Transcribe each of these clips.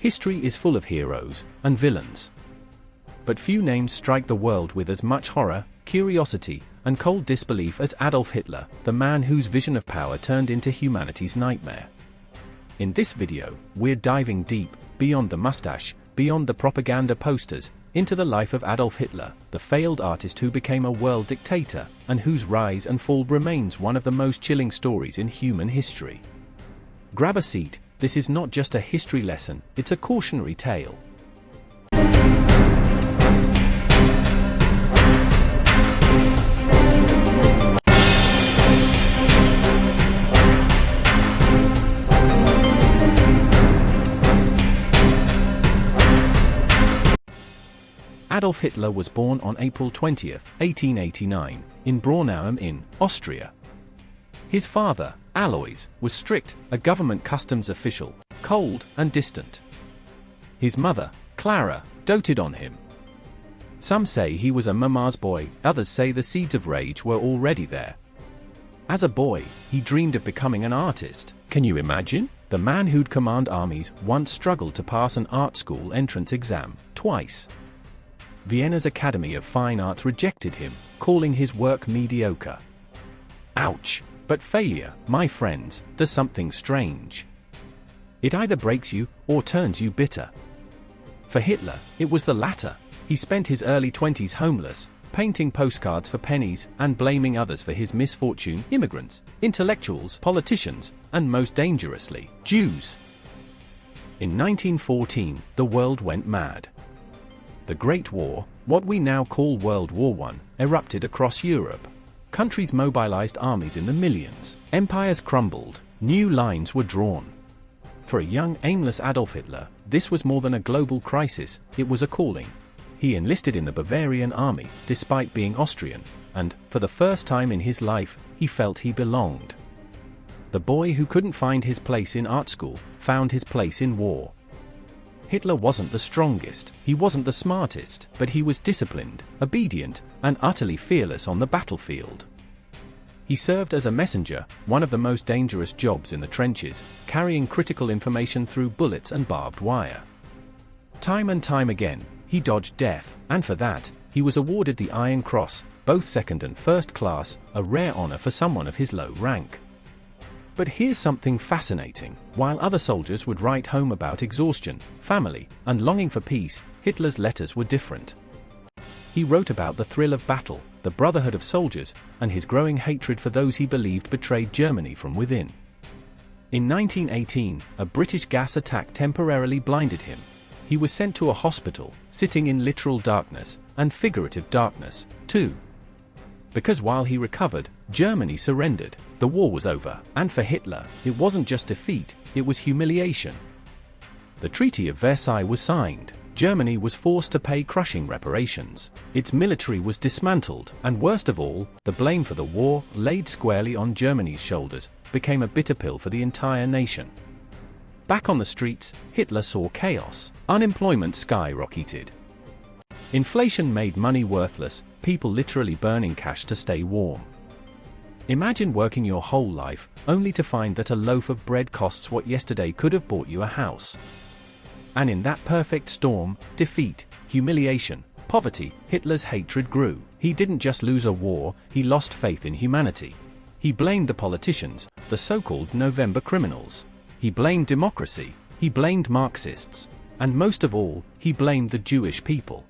History is full of heroes and villains. But few names strike the world with as much horror, curiosity, and cold disbelief as Adolf Hitler, the man whose vision of power turned into humanity's nightmare. In this video, we're diving deep, beyond the mustache, beyond the propaganda posters, into the life of Adolf Hitler, the failed artist who became a world dictator, and whose rise and fall remains one of the most chilling stories in human history. Grab a seat, this is not just a history lesson, it's a cautionary tale. Adolf Hitler was born on April 20, 1889, in Braunau in Austria. His father, Alois, was strict, a government customs official, cold and distant. His mother, Clara, doted on him. Some say he was a mama's boy, others say the seeds of rage were already there. As a boy, he dreamed of becoming an artist. Can you imagine? The man who'd command armies once struggled to pass an art school entrance exam twice. Vienna's Academy of Fine Arts rejected him, calling his work mediocre. Ouch! But failure, my friends, does something strange. It either breaks you, or turns you bitter. For Hitler, it was the latter. He spent his early 20s homeless, painting postcards for pennies and blaming others for his misfortune: immigrants, intellectuals, politicians, and most dangerously, Jews. In 1914, the world went mad. The Great War, what we now call World War I, erupted across Europe. Countries mobilized armies in the millions. Empires crumbled. New lines were drawn. For a young, aimless Adolf Hitler, this was more than a global crisis, it was a calling. He enlisted in the Bavarian army, despite being Austrian, and, for the first time in his life, he felt he belonged. The boy who couldn't find his place in art school, found his place in war. Hitler wasn't the strongest, he wasn't the smartest, but he was disciplined, obedient, and utterly fearless on the battlefield. He served as a messenger, one of the most dangerous jobs in the trenches, carrying critical information through bullets and barbed wire. Time and time again, he dodged death, and for that, he was awarded the Iron Cross, both second and first class, a rare honor for someone of his low rank. But here's something fascinating. While other soldiers would write home about exhaustion, family, and longing for peace, Hitler's letters were different. He wrote about the thrill of battle, the brotherhood of soldiers, and his growing hatred for those he believed betrayed Germany from within. In 1918, a British gas attack temporarily blinded him. He was sent to a hospital, sitting in literal darkness, and figurative darkness, too. Because while he recovered, Germany surrendered. The war was over, and for Hitler, it wasn't just defeat, it was humiliation. The Treaty of Versailles was signed. Germany was forced to pay crushing reparations. Its military was dismantled, and worst of all, the blame for the war, laid squarely on Germany's shoulders, became a bitter pill for the entire nation. Back on the streets, Hitler saw chaos. Unemployment skyrocketed. Inflation made money worthless, people literally burning cash to stay warm. Imagine working your whole life, only to find that a loaf of bread costs what yesterday could have bought you a house. And in that perfect storm, defeat, humiliation, poverty, Hitler's hatred grew. He didn't just lose a war, he lost faith in humanity. He blamed the politicians, the so-called November criminals. He blamed democracy, he blamed Marxists, and most of all, he blamed the Jewish people.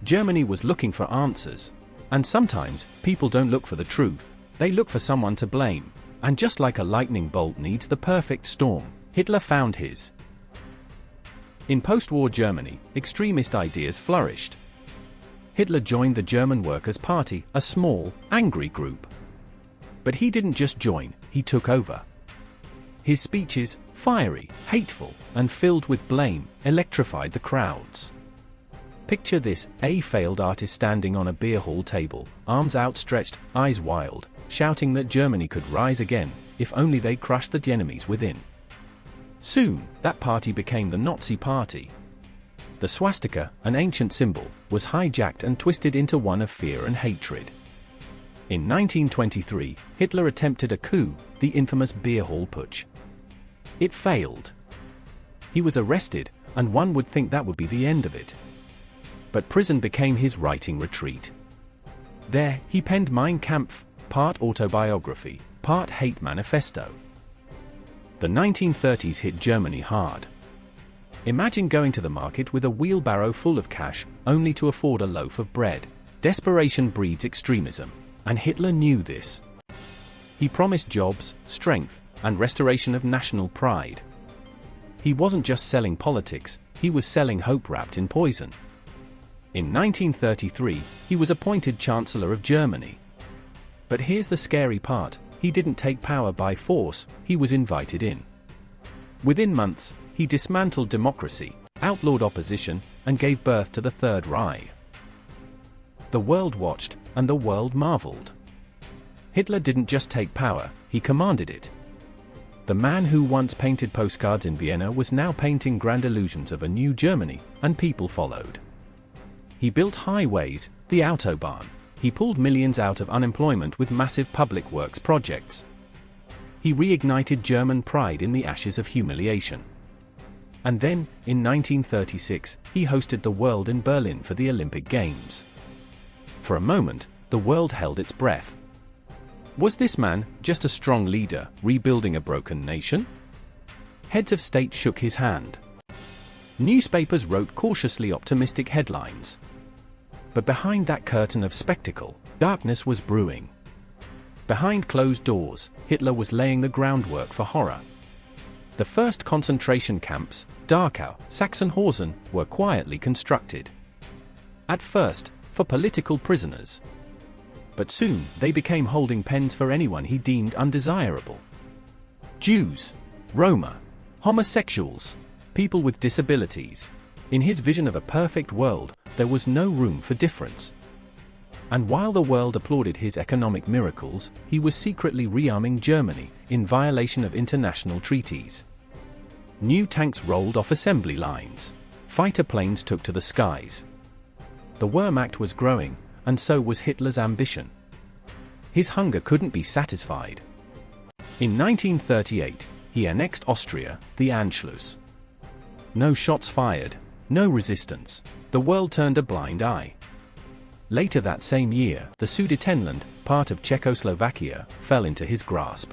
Germany was looking for answers. And sometimes, people don't look for the truth, they look for someone to blame. And just like a lightning bolt needs the perfect storm, Hitler found his. In post-war Germany, extremist ideas flourished. Hitler joined the German Workers' Party, a small, angry group. But he didn't just join, he took over. His speeches, fiery, hateful, and filled with blame, electrified the crowds. Picture this: a failed artist standing on a beer hall table, arms outstretched, eyes wild, shouting that Germany could rise again, if only they crushed the enemies within. Soon, that party became the Nazi Party. The swastika, an ancient symbol, was hijacked and twisted into one of fear and hatred. In 1923, Hitler attempted a coup, the infamous beer hall putsch. It failed. He was arrested, and one would think that would be the end of it. But prison became his writing retreat. There, he penned Mein Kampf, part autobiography, part hate manifesto. The 1930s hit Germany hard. Imagine going to the market with a wheelbarrow full of cash, only to afford a loaf of bread. Desperation breeds extremism, and Hitler knew this. He promised jobs, strength, and restoration of national pride. He wasn't just selling politics, he was selling hope wrapped in poison. In 1933, he was appointed Chancellor of Germany. But here's the scary part, he didn't take power by force, he was invited in. Within months, he dismantled democracy, outlawed opposition, and gave birth to the Third Reich. The world watched, and the world marveled. Hitler didn't just take power, he commanded it. The man who once painted postcards in Vienna was now painting grand illusions of a new Germany, and people followed. He built highways, the Autobahn. He pulled millions out of unemployment with massive public works projects. He reignited German pride in the ashes of humiliation. And then, in 1936, he hosted the world in Berlin for the Olympic Games. For a moment, the world held its breath. Was this man just a strong leader, rebuilding a broken nation? Heads of state shook his hand. Newspapers wrote cautiously optimistic headlines. But behind that curtain of spectacle, darkness was brewing. Behind closed doors, Hitler was laying the groundwork for horror. The first concentration camps, Dachau, Sachsenhausen, were quietly constructed. At first, for political prisoners. But soon, they became holding pens for anyone he deemed undesirable. Jews, Roma, homosexuals, people with disabilities. In his vision of a perfect world, there was no room for difference. And while the world applauded his economic miracles, he was secretly rearming Germany, in violation of international treaties. New tanks rolled off assembly lines. Fighter planes took to the skies. The Wehrmacht was growing, and so was Hitler's ambition. His hunger couldn't be satisfied. In 1938, he annexed Austria, the Anschluss. No shots fired, no resistance. The world turned a blind eye. Later that same year, the Sudetenland, part of Czechoslovakia, fell into his grasp.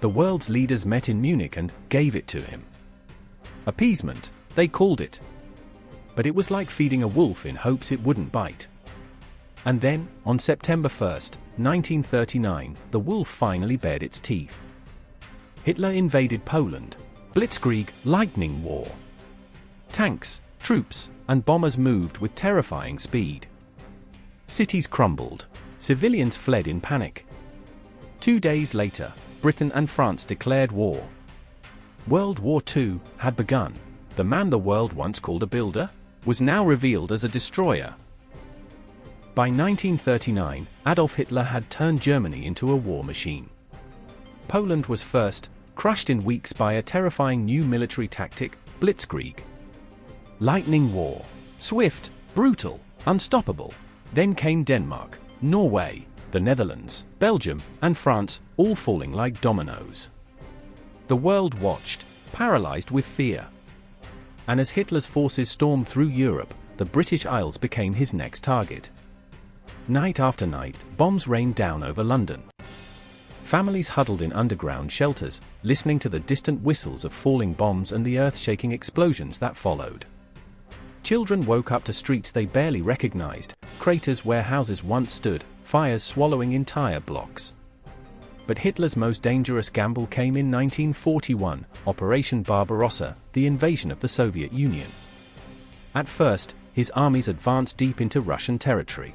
The world's leaders met in Munich and gave it to him. Appeasement, they called it. But it was like feeding a wolf in hopes it wouldn't bite. And then, on September 1, 1939, the wolf finally bared its teeth. Hitler invaded Poland. Blitzkrieg, lightning war. Tanks, troops, and bombers moved with terrifying speed. Cities crumbled. Civilians fled in panic. 2 days later, Britain and France declared war. World War II had begun. The man the world once called a builder was now revealed as a destroyer. By 1939, Adolf Hitler had turned Germany into a war machine. Poland was first, crushed in weeks by a terrifying new military tactic, Blitzkrieg. Lightning war. Swift, brutal, unstoppable. Then came Denmark, Norway, the Netherlands, Belgium, and France, all falling like dominoes. The world watched, paralyzed with fear. And as Hitler's forces stormed through Europe, the British Isles became his next target. Night after night, bombs rained down over London. Families huddled in underground shelters, listening to the distant whistles of falling bombs and the earth-shaking explosions that followed. Children woke up to streets they barely recognized, craters where houses once stood, fires swallowing entire blocks. But Hitler's most dangerous gamble came in 1941, Operation Barbarossa, the invasion of the Soviet Union. At first, his armies advanced deep into Russian territory.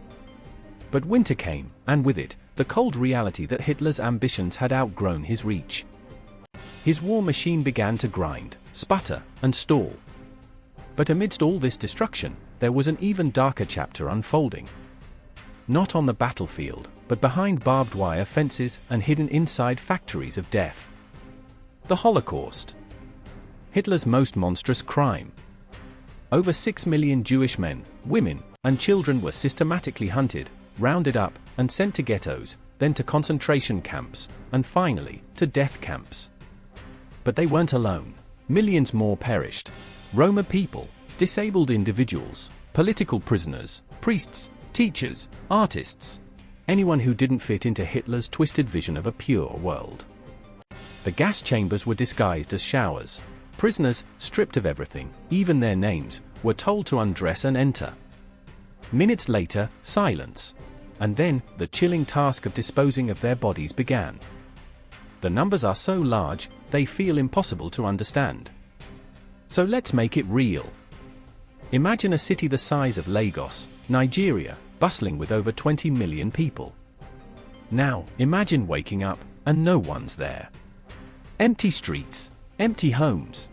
But winter came, and with it, the cold reality that Hitler's ambitions had outgrown his reach. His war machine began to grind, sputter, and stall. But amidst all this destruction, there was an even darker chapter unfolding. Not on the battlefield, but behind barbed wire fences and hidden inside factories of death. The Holocaust. Hitler's most monstrous crime. Over 6 million Jewish men, women, and children were systematically hunted, rounded up, and sent to ghettos, then to concentration camps, and finally, to death camps. But they weren't alone. millions more perished. Roma people, disabled individuals, political prisoners, priests, teachers, artists. Anyone who didn't fit into Hitler's twisted vision of a pure world. The gas chambers were disguised as showers. Prisoners, stripped of everything, even their names, were told to undress and enter. Minutes later, silence. And then, the chilling task of disposing of their bodies began. The numbers are so large, they feel impossible to understand. So let's make it real. Imagine a city the size of Lagos, Nigeria, bustling with over 20 million people. Now, imagine waking up, and no one's there. Empty streets, empty homes.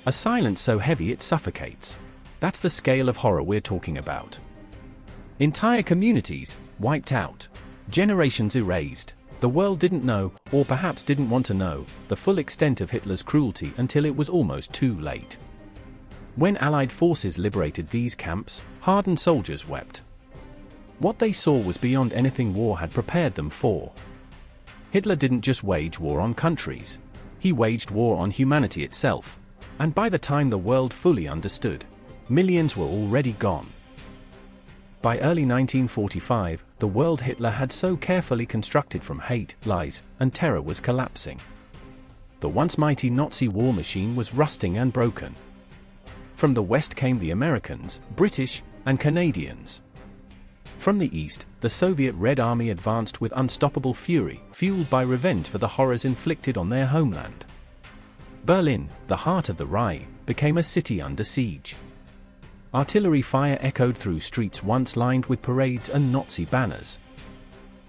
A silence so heavy it suffocates. That's the scale of horror we're talking about. Entire communities, wiped out. Generations erased. The world didn't know, or perhaps didn't want to know, the full extent of Hitler's cruelty until it was almost too late. When Allied forces liberated these camps, hardened soldiers wept. What they saw was beyond anything war had prepared them for. Hitler didn't just wage war on countries. He waged war on humanity itself. And by the time the world fully understood, millions were already gone. By early 1945, the world Hitler had so carefully constructed from hate, lies, and terror was collapsing. The once mighty Nazi war machine was rusting and broken. From the West came the Americans, British, and Canadians. From the East, the Soviet Red Army advanced with unstoppable fury, fueled by revenge for the horrors inflicted on their homeland. Berlin, the heart of the Reich, became a city under siege. Artillery fire echoed through streets once lined with parades and Nazi banners.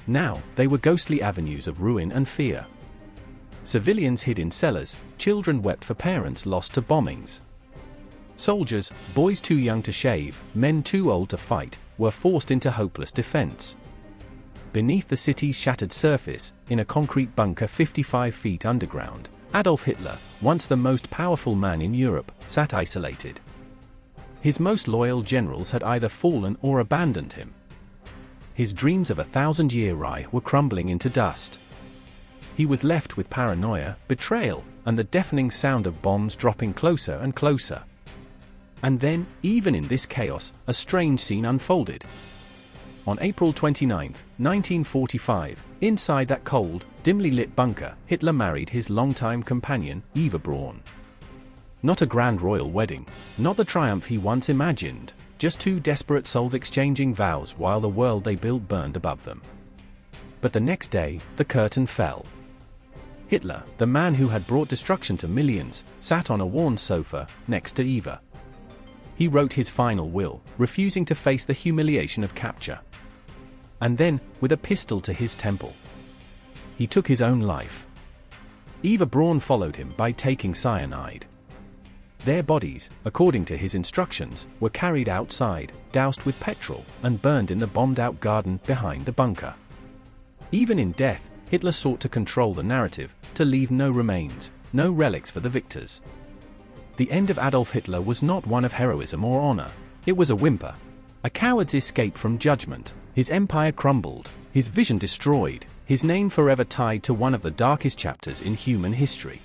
Now, they were ghostly avenues of ruin and fear. Civilians hid in cellars, children wept for parents lost to bombings. Soldiers, boys too young to shave, men too old to fight, were forced into hopeless defense. Beneath the city's shattered surface, in a concrete bunker 55 feet underground, Adolf Hitler, once the most powerful man in Europe, sat isolated. His most loyal generals had either fallen or abandoned him. His dreams of a 1,000-year Reich were crumbling into dust. He was left with paranoia, betrayal, and the deafening sound of bombs dropping closer and closer. And then, even in this chaos, a strange scene unfolded. On April 29, 1945, inside that cold, dimly lit bunker, Hitler married his longtime companion, Eva Braun. Not a grand royal wedding, not the triumph he once imagined, just two desperate souls exchanging vows while the world they built burned above them. But the next day, the curtain fell. Hitler, the man who had brought destruction to millions, sat on a worn sofa, next to Eva. He wrote his final will, refusing to face the humiliation of capture. And then, with a pistol to his temple, he took his own life. Eva Braun followed him by taking cyanide. Their bodies, according to his instructions, were carried outside, doused with petrol, and burned in the bombed-out garden behind the bunker. Even in death, Hitler sought to control the narrative, to leave no remains, no relics for the victors. The end of Adolf Hitler was not one of heroism or honor. It was a whimper. A coward's escape from judgment. His empire crumbled, his vision destroyed, his name forever tied to one of the darkest chapters in human history.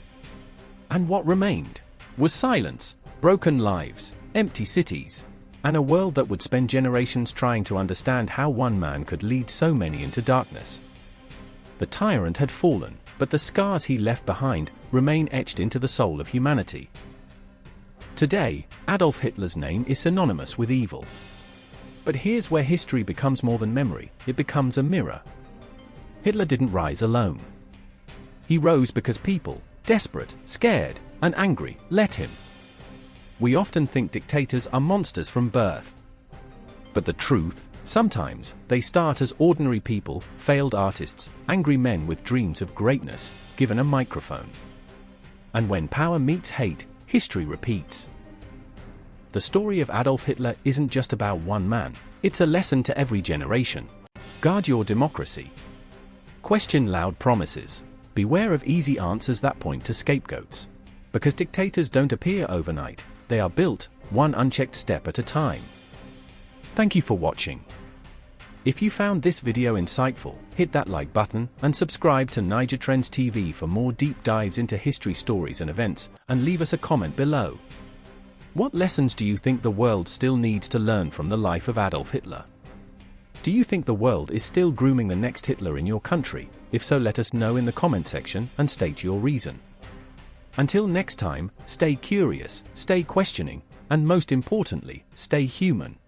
And what remained was silence, broken lives, empty cities, and a world that would spend generations trying to understand how one man could lead so many into darkness. The tyrant had fallen, but the scars he left behind remain etched into the soul of humanity. Today, Adolf Hitler's name is synonymous with evil. But here's where history becomes more than memory, it becomes a mirror. Hitler didn't rise alone. He rose because people, desperate, scared, and angry, let him. We often think dictators are monsters from birth. But the truth, sometimes, they start as ordinary people, failed artists, angry men with dreams of greatness, given a microphone. And when power meets hate, history repeats. The story of Adolf Hitler isn't just about one man, it's a lesson to every generation. Guard your democracy. Question loud promises. Beware of easy answers that point to scapegoats. Because dictators don't appear overnight, they are built, one unchecked step at a time. Thank you for watching. If you found this video insightful, hit that like button and subscribe to Niger Trends TV for more deep dives into history stories and events, and leave us a comment below. What lessons do you think the world still needs to learn from the life of Adolf Hitler? Do you think the world is still grooming the next Hitler in your country? If so, let us know in the comment section and state your reason. Until next time, stay curious, stay questioning, and most importantly, stay human.